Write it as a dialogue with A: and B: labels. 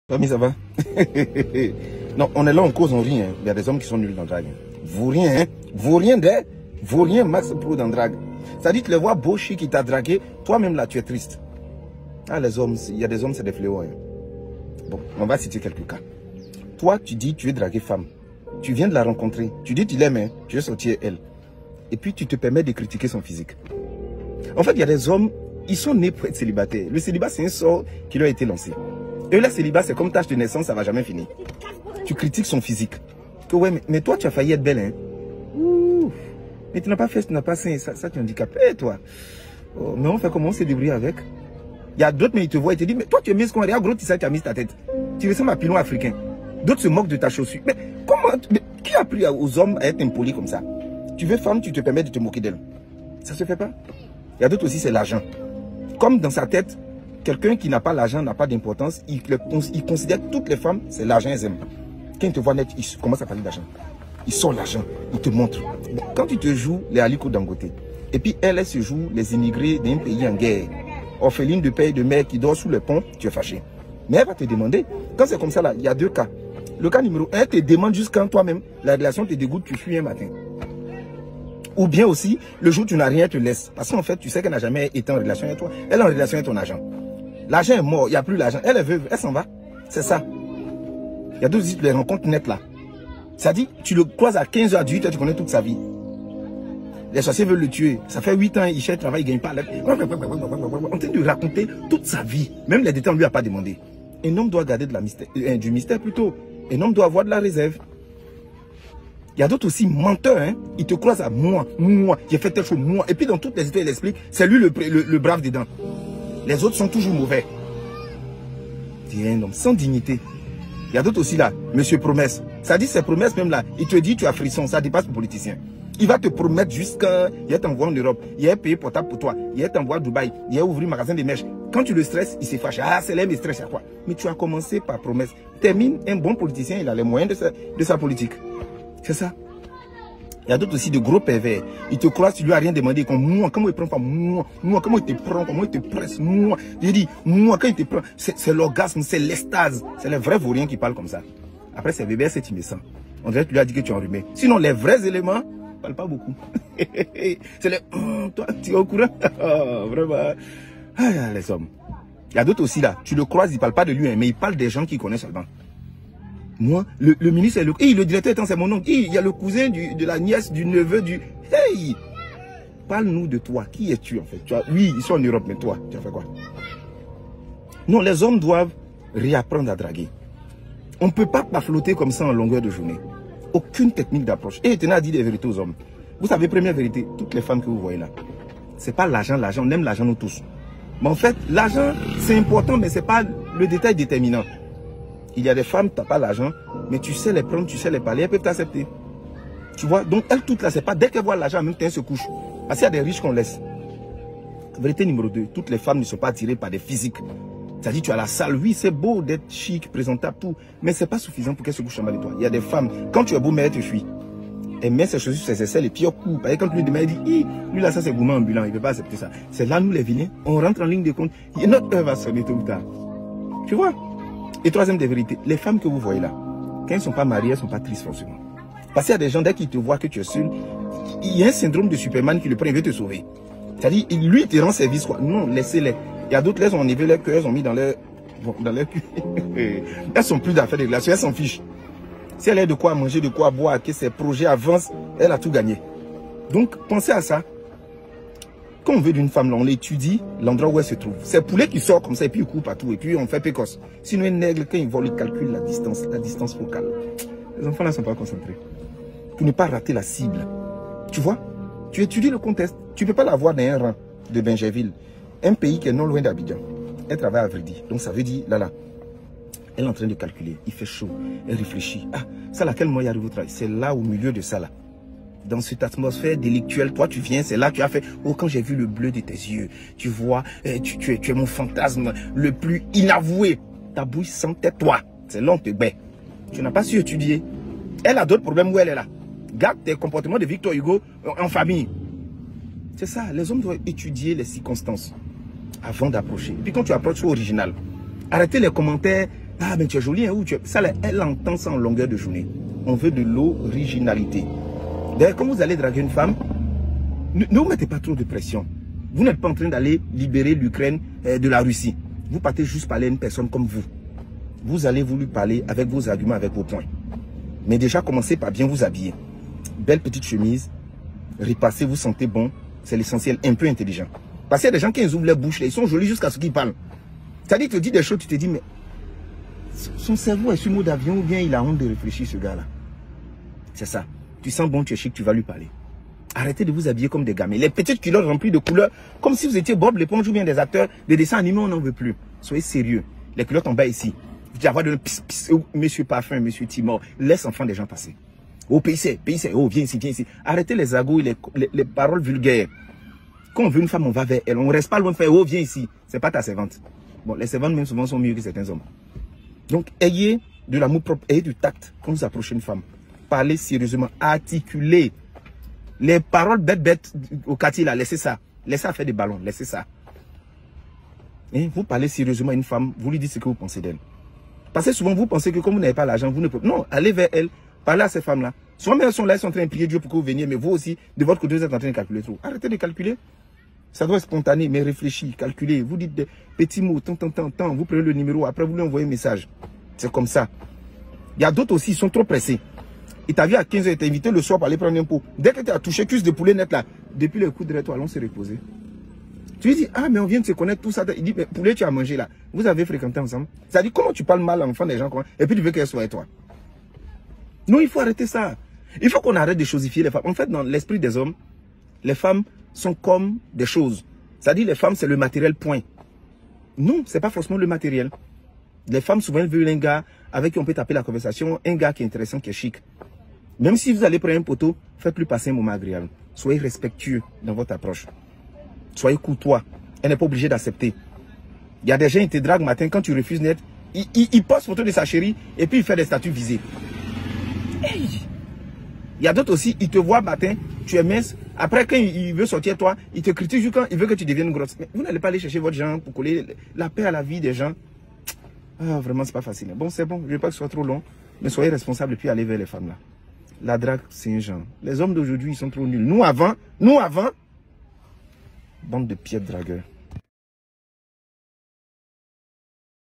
A: Famille, ça va? Non, on est là, on cause, on rit. Hein. Il y a des hommes qui sont nuls dans le drague. Vous rien, hein? Vous rien, Max Pro dans le drague. Ça dit, tu les vois beau, chic, qui t'a dragué. Toi-même, là, tu es triste. Ah, les hommes, il y a des hommes, c'est des fléaux. Hein. Bon, on va citer quelques cas. Toi, tu dis, tu es dragué femme. Tu viens de la rencontrer. Tu dis, tu l'aimes, hein? Tu veux sortir elle. Et puis, tu te permets de critiquer son physique. En fait, il y a des hommes, ils sont nés pour être célibataires. Le célibat, c'est un sort qui leur a été lancé. Et là, célibat, c'est comme tâche de naissance, ça va jamais finir. Tu critiques son physique. Que ouais, mais toi, tu as failli être belle, hein. Ouh. Mais tu n'as pas fait, tu n'as pas ça, ça tu es handicapé, toi. Oh, mais on fait comment on s'est débrouillé avec? Il y a d'autres, mais ils te voient et te disent, mais toi, tu es mis ce qu'on regarde, gros, tu sais, tu as mis ta tête. Tu ressembles à pilon africain. D'autres se moquent de ta chaussure. Mais comment, mais qui a appris aux hommes à être impolis comme ça? Tu veux femme, tu te permets de te moquer d'elle. Ça se fait pas? Il y a d'autres aussi, c'est l'argent. Comme dans sa tête, quelqu'un qui n'a pas l'argent n'a pas d'importance, il considère toutes les femmes, c'est l'argent, elles aiment. Quand il te voit net, il commence à parler d'argent. Il sort l'argent, il te montre. Quand tu te joues les Aliko Dangote, et puis elle se joue les immigrés d'un pays en guerre, orpheline de père et de mère qui dort sous le pont, tu es fâché. Mais elle va te demander, quand c'est comme ça là, il y a deux cas. Le cas numéro 1, elle te demande juste quand toi-même, la relation te dégoûte, tu fuis un matin. Ou bien aussi, le jour où tu n'as rien, tu laisses. Parce qu'en fait, tu sais qu'elle n'a jamais été en relation avec toi. Elle est en relation avec ton agent. L'argent est mort, il n'y a plus l'argent. Elle est veuve, elle s'en va. C'est ça. Il y a d'autres les rencontres nettes là. Ça dit, tu le croises à 15h, à 18h, tu connais toute sa vie. Les sorciers veulent le tuer. Ça fait 8 ans, il cherche travail, il ne gagne pas. On train de raconter toute sa vie. Même les détails, on ne lui a pas demandé. Un homme doit garder du mystère plutôt. Un homme doit avoir de la réserve. Il y a d'autres aussi menteurs, hein. Ils te croisent à moi, j'ai fait telle chose, moi. Et puis dans toutes les histoires, il explique, c'est lui le brave dedans. Les autres sont toujours mauvais. C'est un homme sans dignité. Il y a d'autres aussi là, monsieur promesse. Ça dit ces promesses même là, il te dit tu as frisson, ça dépasse le politicien. Il va te promettre jusqu'à, il t'envoie en Europe, il a payé portable pour toi, il t'envoie à Dubaï, il a ouvert magasin de mèches. Quand tu le stresses, il se fâche. Ah, c'est là, mais stress à quoi? Mais tu as commencé par promesse. Termine, un bon politicien, il a les moyens de sa politique. C'est ça. Il y a d'autres aussi de gros pervers. Il te croise, tu lui as rien demandé. Comme moi, comment il prend pas moi, comment il te prend, comment il te presse, moi. Je dis, moi, quand il te prend, c'est l'orgasme, c'est l'extase. C'est les vrais vauriens qui parlent comme ça. Après, c'est bébé, c'est innocent. On dirait que tu lui as dit que tu es enrhumé. Sinon, les vrais éléments ne parlent pas beaucoup. C'est les, toi, tu es au courant. Vraiment. Ah, les hommes. Il y a d'autres aussi là. Tu le croises, il ne parle pas de lui, mais il parle des gens qu'il connaît seulement. Moi, le ministre, le directeur, c'est mon oncle. Il y a le cousin de la nièce, du neveu, du... Hey! Parle-nous de toi. Qui es-tu en fait? Oui, ils sont en Europe, mais toi, tu as fait quoi? Non, les hommes doivent réapprendre à draguer. On ne peut pas flotter comme ça en longueur de journée. Aucune technique d'approche. Et Etena a dit des vérités aux hommes. Vous savez, première vérité, toutes les femmes que vous voyez là, c'est pas l'argent, on aime l'argent nous tous. Mais en fait, l'argent, c'est important, mais c'est pas le détail déterminant. Il y a des femmes, tu n'as pas l'argent, mais tu sais les prendre, tu sais les parler, elles peuvent t'accepter. Tu vois, donc elles toutes là, c'est pas dès qu'elles voient l'argent, même temps, elles se couchent. Parce qu'il y a des riches qu'on laisse. Vérité numéro 2, toutes les femmes ne sont pas attirées par des physiques. C'est-à-dire, tu as la salle, oui, c'est beau d'être chic, présentable, tout, mais c'est pas suffisant pour qu'elles se couchent en bas de toi. Il y a des femmes, quand tu es beau, mais elles te fuient. Elle met ses chaussures sur ses aisselles et puis elle coupe. Et quand tu lui demandes, elle dit, lui là, ça c'est gourmand ambulant, il ne peut pas accepter ça. C'est là, nous les vilains, on rentre en ligne de compte. Et notre heure va sonner tôt ou tard. Tu vois? Et troisième des vérités, les femmes que vous voyez là, quand elles ne sont pas mariées, elles ne sont pas tristes forcément. Parce qu'il y a des gens, dès qu'ils te voient que tu es seul, il y a un syndrome de Superman qui le prend, il veut te sauver. C'est-à-dire, lui, il te rend service, quoi. Non, laissez-les. Il y a d'autres, elles ont enlevé leur cœur, elles ont mis dans leur cul. Elles sont plus d'affaires de relation, elles s'en fichent. Si elle a de quoi manger, de quoi boire, que ses projets avancent, elle a tout gagné. Donc, pensez à ça. Quand on veut d'une femme, là, on l'étudie, l'endroit où elle se trouve. C'est poulet qui sort comme ça et puis il coupe partout et puis on fait pécosse. Sinon, un aigle, quand il vole, il calcule la distance focale. Les enfants là ne sont pas concentrés. Pour ne pas rater la cible. Tu vois? Tu étudies le contexte. Tu ne peux pas la voir dans un rang de Bingerville. Un pays qui est non loin d'Abidjan. Elle travaille à Vredi. Donc ça veut dire, là. Elle est en train de calculer. Il fait chaud. Elle réfléchit. Ah, ça là, quel moyen arrive au travail? C'est là, au milieu de ça là. Dans cette atmosphère délictuelle, toi tu viens, c'est là que tu as fait, oh quand j'ai vu le bleu de tes yeux, tu vois, tu es mon fantasme le plus inavoué. Ta bouche sentait toi, c'est là on te baie. Tu n'as pas su étudier. Elle a d'autres problèmes où elle est là. Garde tes comportements de Victor Hugo en famille. C'est ça, les hommes doivent étudier les circonstances avant d'approcher. Et puis quand tu approches, sois original. Arrêtez les commentaires Ah, mais tu es jolie, hein, ou tu es... Ça, elle entend ça en longueur de journée. On veut de l'originalité. D'ailleurs, quand vous allez draguer une femme, ne vous mettez pas trop de pression. Vous n'êtes pas en train d'aller libérer l'Ukraine de la Russie. Vous partez juste parler à une personne comme vous. Vous allez vous lui parler avec vos arguments, avec vos points. Mais déjà, commencez par bien vous habiller. Belle petite chemise, repassez, vous sentez bon. C'est l'essentiel, un peu intelligent. Parce qu'il y a des gens qui ouvrent les bouches, là, ils sont jolis jusqu'à ce qu'ils parlent. C'est-à-dire qu'il te dit des choses, tu te dis, mais son cerveau est sur mode avion ou bien il a honte de réfléchir, ce gars-là. C'est ça. Tu sens bon, tu es chic, tu vas lui parler. Arrêtez de vous habiller comme des gamins. Les petites culottes remplies de couleurs, comme si vous étiez Bob l'éponge ou bien des acteurs de dessins animés, on n'en veut plus. Soyez sérieux. Les culottes en bas ici. Vous dites avoir de pis, pis, monsieur Parfum, monsieur Timor. Laisse enfant des gens passer. Oh, pays, oh, viens ici, viens ici. Arrêtez les agos et les paroles vulgaires. Quand on veut une femme, on va vers elle. On ne reste pas loin de faire, oh, viens ici. C'est pas ta servante. Bon, les servantes même souvent sont mieux que certains hommes. Donc, ayez de l'amour propre, ayez du tact quand vous approchez une femme. Parlez sérieusement, articulez. Les paroles bêtes au quartier là, laissez ça. Laissez ça faire des ballons, laissez ça. Et vous parlez sérieusement à une femme, vous lui dites ce que vous pensez d'elle. Parce que souvent vous pensez que comme vous n'avez pas l'argent, vous ne pouvez... Non, allez vers elle, parlez à ces femmes-là. Souvent elles sont là, elles sont en train de prier Dieu pour que vous veniez, mais vous aussi, de votre côté, vous êtes en train de calculer trop. Arrêtez de calculer. Ça doit être spontané, mais réfléchis, calculez. Vous dites des petits mots, tant. Vous prenez le numéro, après vous lui envoyez un message. C'est comme ça. Il y a d'autres aussi, ils sont trop pressés. Il t'a vu à 15h, il t'a invité le soir pour aller prendre un pot. Dès que tu as touché cuisse de poulet net là, depuis le coup de toi, allons se reposer. Tu lui dis, ah mais on vient de se connaître, tout ça. Il dit, mais poulet tu as mangé là. Vous avez fréquenté ensemble. Ça dit, comment tu parles mal à l'enfant des gens, et puis tu veux qu'elle soit avec toi. Non, il faut arrêter ça. Il faut qu'on arrête de chosifier les femmes. En fait, dans l'esprit des hommes, les femmes sont comme des choses. C'est-à-dire, les femmes, c'est le matériel, point. Non, c'est pas forcément le matériel. Les femmes, souvent, elles veulent un gars avec qui on peut taper la conversation, un gars qui est intéressant, qui est chic. Même si vous allez prendre un poteau, faites-lui passer un moment agréable. Soyez respectueux dans votre approche. Soyez courtois. Elle n'est pas obligée d'accepter. Il y a des gens qui te draguent matin, quand tu refuses net, il poste photo de sa chérie et puis il fait des statuts visés. Hey. Il y a d'autres aussi, ils te voient matin, tu es mince. Après, quand il veut sortir toi, il te critique juste quand il veut que tu deviennes grosse. Mais vous n'allez pas aller chercher votre gens pour coller la paix à la vie des gens. Ah, vraiment, c'est pas facile. Bon, c'est bon, je ne veux pas que ce soit trop long, mais soyez responsables et puis allez vers les femmes là. La drague, c'est un genre. Les hommes d'aujourd'hui, ils sont trop nuls. Nous avant, bande de pieds dragueurs.